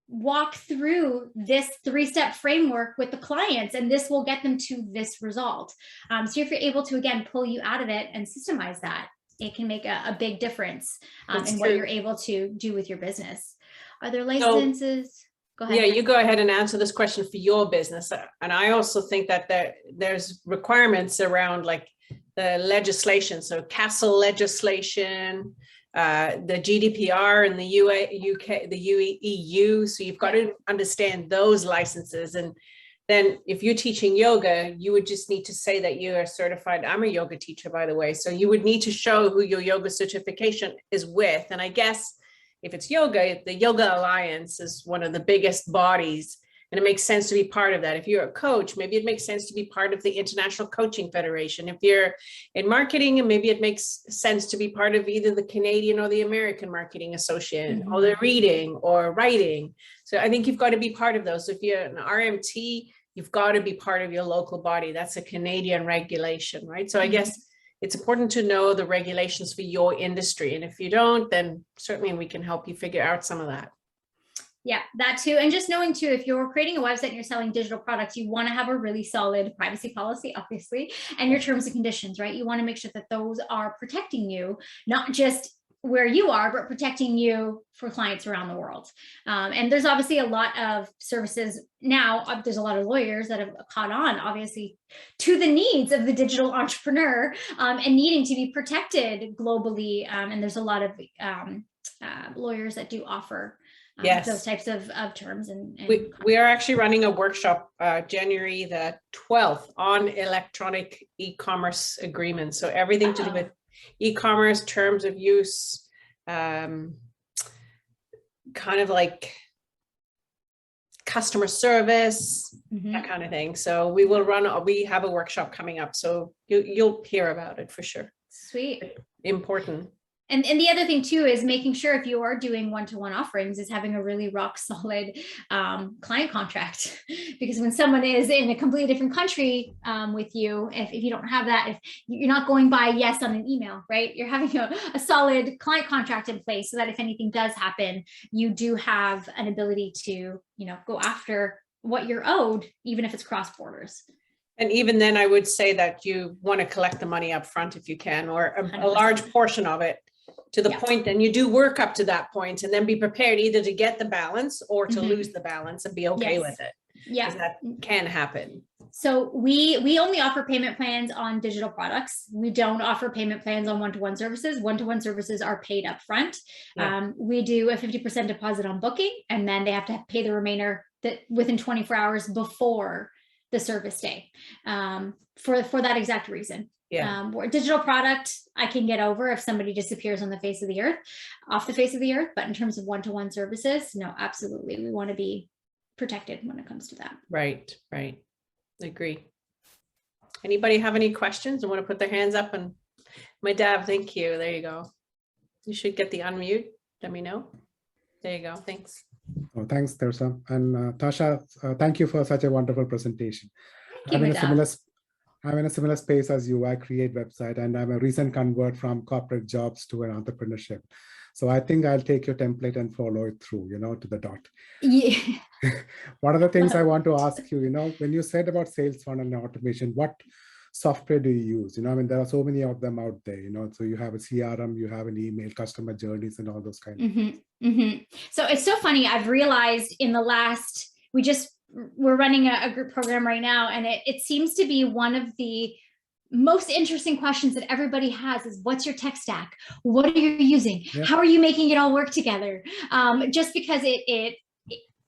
walk through this 3-step framework with the clients, and this will get them to this result. So if you're able to, again, pull you out of it and systemize that, it can make a big difference in what you're able to do with your business. Are there licenses? Go ahead. Yeah, you go ahead and answer this question for your business. And I also think that there's requirements around like the legislation. So castle legislation, the GDPR in the UK, the EU. So you've got to understand those licenses. And then if you're teaching yoga, you would just need to say that you are certified. I'm a yoga teacher, by the way. So you would need to show who your yoga certification is with. And I guess if it's yoga, the Yoga Alliance is one of the biggest bodies, and it makes sense to be part of that. If you're a coach, maybe it makes sense to be part of the International Coaching Federation. If you're in marketing, and maybe it makes sense to be part of either the Canadian or the American Marketing Association, or the reading or writing. So I think you've got to be part of those. So if you're an RMT, you've got to be part of your local body. That's a Canadian regulation, right? So I guess it's important to know the regulations for your industry. And if you don't, then certainly we can help you figure out some of that. Yeah, that too. And just knowing too, if you're creating a website and you're selling digital products, you want to have a really solid privacy policy, obviously, and your terms and conditions, right? You want to make sure that those are protecting you, not just where you are, but protecting you for clients around the world. And there's obviously a lot of services now. There's a lot of lawyers that have caught on, obviously, to the needs of the digital entrepreneur and needing to be protected globally. And there's a lot of lawyers that do offer those types of terms. And we are actually running a workshop January the 12th on electronic e-commerce agreements. So everything to do with e-commerce, terms of use, kind of like customer service, that kind of thing. So we have a workshop coming up, so you'll hear about it for sure. Sweet. Important. And the other thing too is making sure if you are doing one-to-one offerings is having a really rock solid client contract, because when someone is in a completely different country with you, if you don't have that, if you're not going by yes on an email, right? You're having a solid client contract in place so that if anything does happen, you do have an ability to, go after what you're owed, even if it's cross borders. And even then, I would say that you want to collect the money up front if you can, or a large portion of it, to the point, and you do work up to that point, and then be prepared either to get the balance or to lose the balance and be okay with it. Yeah, that can happen. So we only offer payment plans on digital products. We don't offer payment plans on one-to-one services. One-to-one services are paid up front. We do a 50% deposit on booking, and then they have to pay the remainder within 24 hours before the service day for that exact reason. Digital product, I can get over if somebody disappears on the face of the earth, off the face of the earth. But in terms of one-to-one services, no, absolutely. We want to be protected when it comes to that. Right. Agree. Anybody have any questions and want to put their hands up? And my dad, thank you. There you go. You should get the unmute. Let me know. There you go. Thanks. Oh, thanks, Teresa. And Tasha, thank you for such a wonderful presentation. I'm in a similar space as you. I create website, and I'm a recent convert from corporate jobs to an entrepreneurship. So I think I'll take your template and follow it through, to the dot. Yeah. One of the things I want to ask you, when you said about sales funnel and automation, what software do you use? There are so many of them out there, so you have a CRM, you have an email, customer journeys, and all those kind of things. So it's so funny. I've realized in the last, we're running a group program right now, and it seems to be one of the most interesting questions that everybody has is, what's your tech stack? What are you using? Yeah. How are you making it all work together? Just because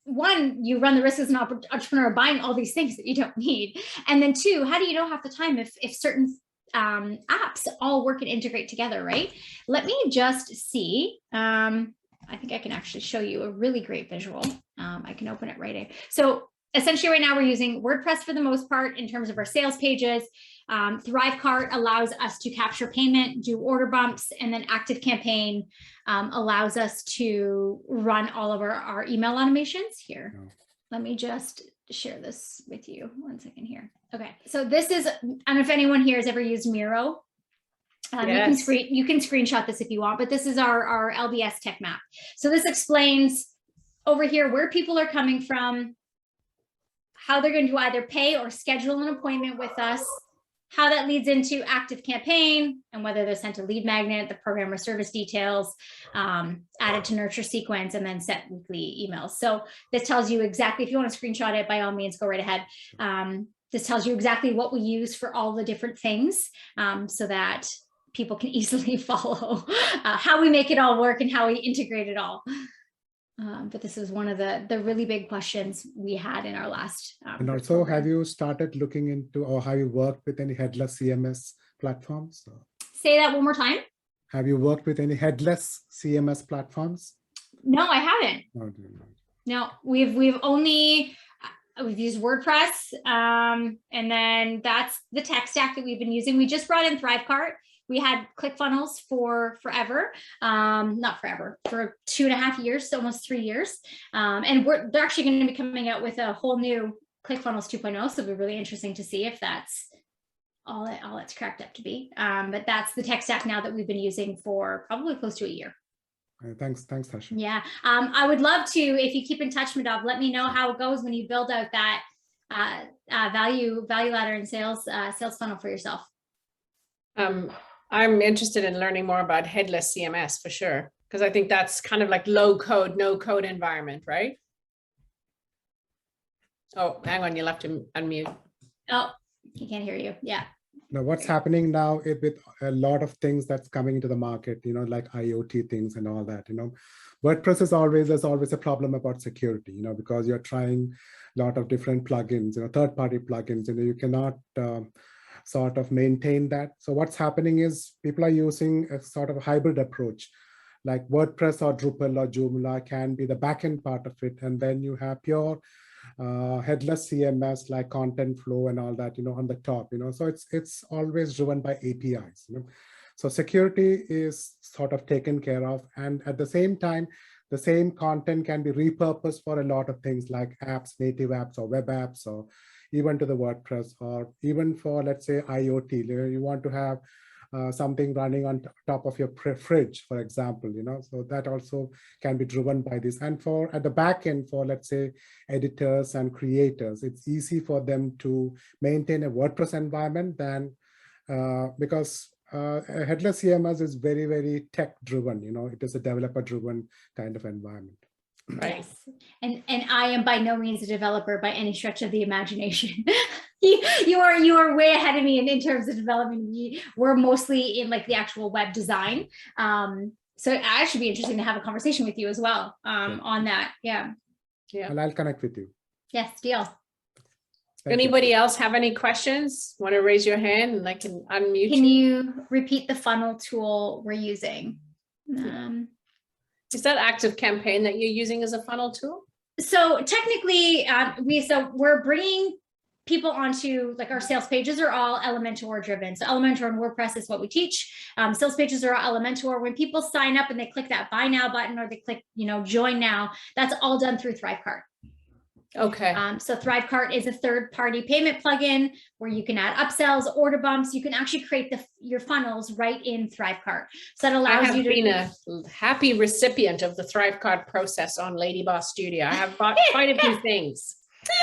one, you run the risk as an entrepreneur of buying all these things that you don't need. And then two, how do you know half the time if certain apps all work and integrate together, right? Let me just see. I think I can actually show you a really great visual. I can open it right here. So essentially right now we're using WordPress for the most part in terms of our sales pages. Thrivecart allows us to capture payment, do order bumps, and then ActiveCampaign allows us to run all of our email automations here. Let me just share this with you. 1 second here. Okay, so this is, I don't know if anyone here has ever used Miro. Yes. You can screenshot this if you want, but this is our LBS tech map. So this explains over here where people are coming from, how they're going to either pay or schedule an appointment with us, how that leads into ActiveCampaign, and whether they're sent a lead magnet, the program or service details, added to nurture sequence, and then set weekly emails. So this tells you exactly, if you want to screenshot it, by all means, go right ahead. this tells you exactly what we use for all the different things, so that people can easily follow how we make it all work and how we integrate it all. But this is one of the really big questions we had in our last. And also, have you started looking into, or have you worked with any headless CMS platforms? Say that one more time. Have you worked with any headless CMS platforms? No, I haven't. Oh, No, we've used WordPress, and then that's the tech stack that we've been using. We just brought in Thrivecart. We had ClickFunnels for forever, not forever, for 2.5 years, almost 3 years. And they're actually going to be coming out with a whole new ClickFunnels 2.0. So it'll be really interesting to see if that's all it's cracked up to be. But that's the tech stack now that we've been using for probably close to a year. Thanks, Tasha. Yeah, I would love to, if you keep in touch, Madhav, let me know how it goes when you build out that value ladder and sales funnel for yourself. I'm interested in learning more about headless CMS for sure, because I think that's kind of like low code, no code environment, right? Oh, hang on, you'll have to unmute. Oh, he can't hear you. Yeah. Now, what's happening now with a lot of things that's coming into the market, like IoT things and all that, WordPress there's always a problem about security, because you're trying a lot of different plugins, third-party plugins, you cannot sort of maintain that. So what's happening is people are using a sort of hybrid approach, like WordPress or Drupal or Joomla can be the backend part of it, and then you have pure headless CMS like content flow and all that, on the top, so it's always driven by APIs, So security is sort of taken care of, and at the same time, the same content can be repurposed for a lot of things like apps, native apps or web apps, or even to the WordPress, or even for, let's say, IoT. You want to have something running on top of your fridge, for example, so that also can be driven by this. And at the back end, for, let's say, editors and creators, it's easy for them to maintain a WordPress environment because a headless CMS is very, very tech driven, it is a developer driven kind of environment. Right. Yes. And I am by no means a developer by any stretch of the imagination. you are way ahead of me in terms of development. We're mostly in like the actual web design. So it should be interesting to have a conversation with you as well on that. Yeah. And I'll connect with you. Yes, deal. Anybody else have any questions? Want to raise your hand and I can unmute you? Can you repeat the funnel tool we're using? Is that Active Campaign that you're using as a funnel tool? So technically, we're bringing people onto, like, our sales pages are all Elementor driven. So Elementor and WordPress is what we teach. Sales pages are all Elementor. When people sign up and they click that buy now button or they click, join now, that's all done through Thrivecart. Okay. So Thrivecart is a third-party payment plugin where you can add upsells, order bumps. You can actually create your funnels right in Thrivecart. So that allows you to. I have been a happy recipient of the Thrivecart process on Lady Boss Studio. I have bought quite a few things,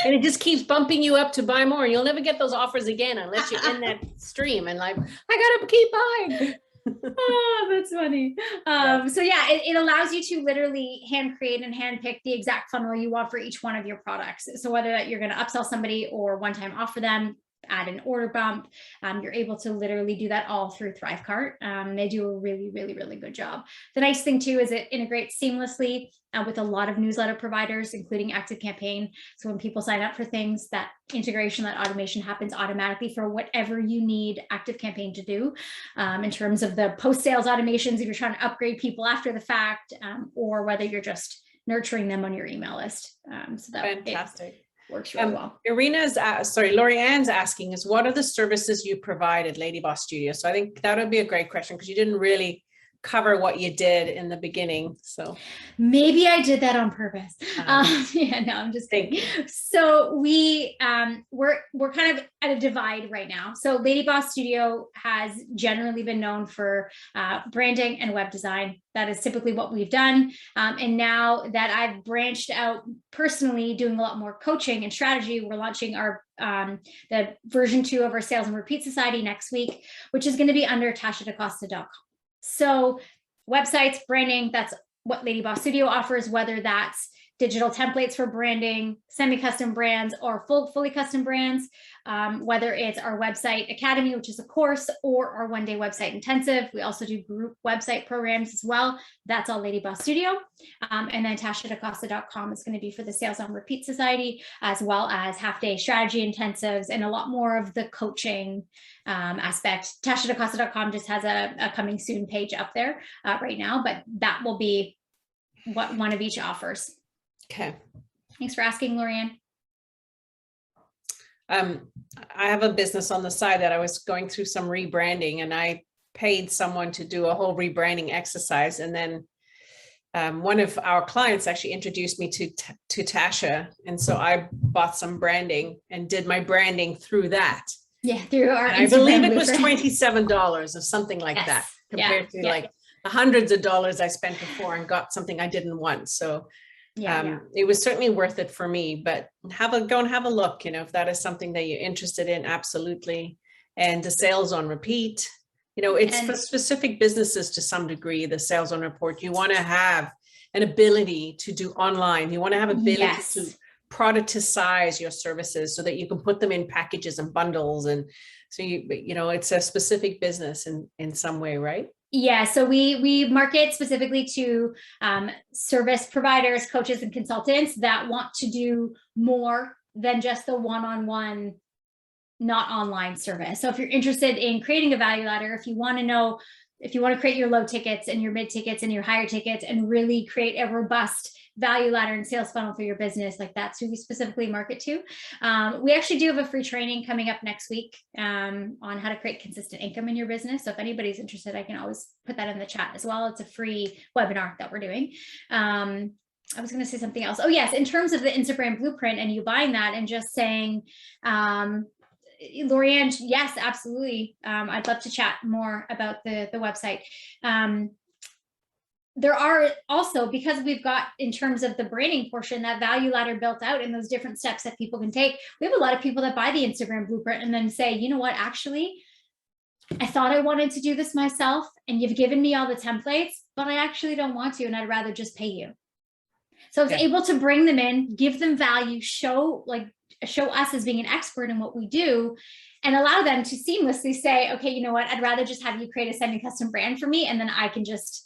and it just keeps bumping you up to buy more. You'll never get those offers again unless you're in that stream and like, I gotta keep buying. Oh, that's funny. So yeah, it allows you to literally hand create and hand pick the exact funnel you want for each one of your products. So whether that you're going to upsell somebody or one-time offer them, add an order bump, you're able to literally do that all through Thrivecart. They do a really, really, really good job. The nice thing too is it integrates seamlessly with a lot of newsletter providers, including Active Campaign. So when people sign up for things, that integration, that automation happens automatically for whatever you need Active Campaign to do, in terms of the post-sales automations, if you're trying to upgrade people after the fact, or whether you're just nurturing them on your email list. So that fantastic. Works really well. Lori Ann's asking is, what are the services you provide at Lady Boss Studio? So I think that would be a great question because you didn't really cover what you did in the beginning. So maybe I did that on purpose. Yeah, no, I'm just kidding. So we're kind of at a divide right now. So Lady Boss Studio has generally been known for branding and web design. That is typically what we've done. And now that I've branched out personally, doing a lot more coaching and strategy, we're launching our the version 2 of our Sales and Repeat Society next week, which is going to be under TashaDaCosta.com. So websites, branding, that's what Lady Boss Studio offers, whether that's digital templates for branding, semi-custom brands, or fully custom brands, whether it's our website academy, which is a course, or our one-day website intensive. We also do group website programs as well. That's all Lady Boss Studio. And then TashaDaCosta.com is going to be for the Sales on Repeat Society, as well as half-day strategy intensives and a lot more of the coaching aspect. TashaDaCosta.com just has a coming soon page up there right now, but that will be what one of each offers. Okay. Thanks for asking, Lorianne. I have a business on the side that I was going through some rebranding, and I paid someone to do a whole rebranding exercise. And then one of our clients actually introduced me to Tasha. And so I bought some branding and did my branding through that. Yeah, through our I believe it was $27 or something like that, compared to like the hundreds of dollars I spent before and got something I didn't want. So it was certainly worth it for me, but go and have a look, you know, if that is something that you're interested in, absolutely. And the sales on repeat, you know, it's for specific businesses to some degree, the sales on report. You want to have an ability to do online. You want to have ability to productize your services so that you can put them in packages and bundles. And so, you know, it's a specific business in some way, right? Yeah, so we market specifically to service providers, coaches, and consultants that want to do more than just the one-on-one, not online service. So if you're interested in creating a value ladder, if you want to create your low tickets and your mid tickets and your higher tickets and really create a robust value ladder and sales funnel for your business, like that's who we specifically market to. We actually do have a free training coming up next week on how to create consistent income in your business. So if anybody's interested, I can always put that in the chat as well. It's a free webinar that we're doing. I was going to say something else. Oh yes, in terms of the Instagram blueprint and you buying that and just saying, Lorianne, yes, absolutely. I'd love to chat more about the website. There are also, because we've got, in terms of the branding portion, that value ladder built out in those different steps that people can take. We have a lot of people that buy the Instagram blueprint and then say, you know what, actually, I thought I wanted to do this myself and you've given me all the templates, but I actually don't want to, and I'd rather just pay you. So it's able to bring them in, give them value, show us as being an expert in what we do, and allow them to seamlessly say, okay, you know what, I'd rather just have you create a semi-custom brand for me, and then I can just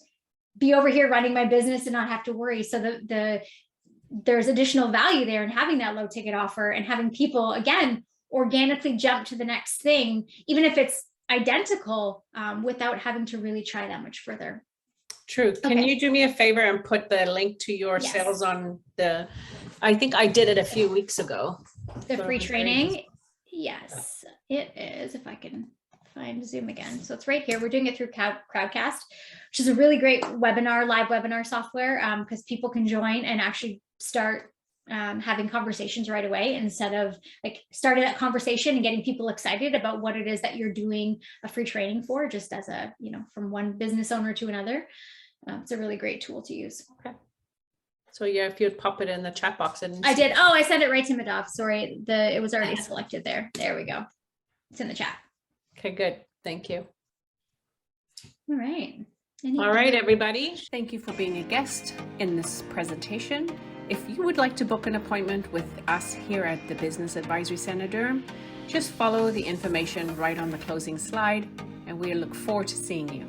be over here running my business and not have to worry. So there's additional value there in having that low ticket offer and having people, again, organically jump to the next thing, even if it's identical, without having to really try that much further. True. Can you do me a favor and put the link to your sales on I think I did it a few weeks ago. The free training? Yes, it is. If I can find Zoom again. So it's right here. We're doing it through Crowdcast, which is a really great webinar, live webinar software, because people can join and actually start having conversations right away, instead of like starting that conversation and getting people excited about what it is that you're doing a free training for, just as a, you know, from one business owner to another. It's a really great tool to use. Okay. So yeah, if you'd pop it in the chat box. And I did. Oh, I sent it right to Madhav. Sorry, it was already selected there. There we go. It's in the chat. Okay, good. Thank you. All right. All right, everybody. Thank you for being a guest in this presentation. If you would like to book an appointment with us here at the Business Advisory Center Durham, just follow the information right on the closing slide, and we look forward to seeing you.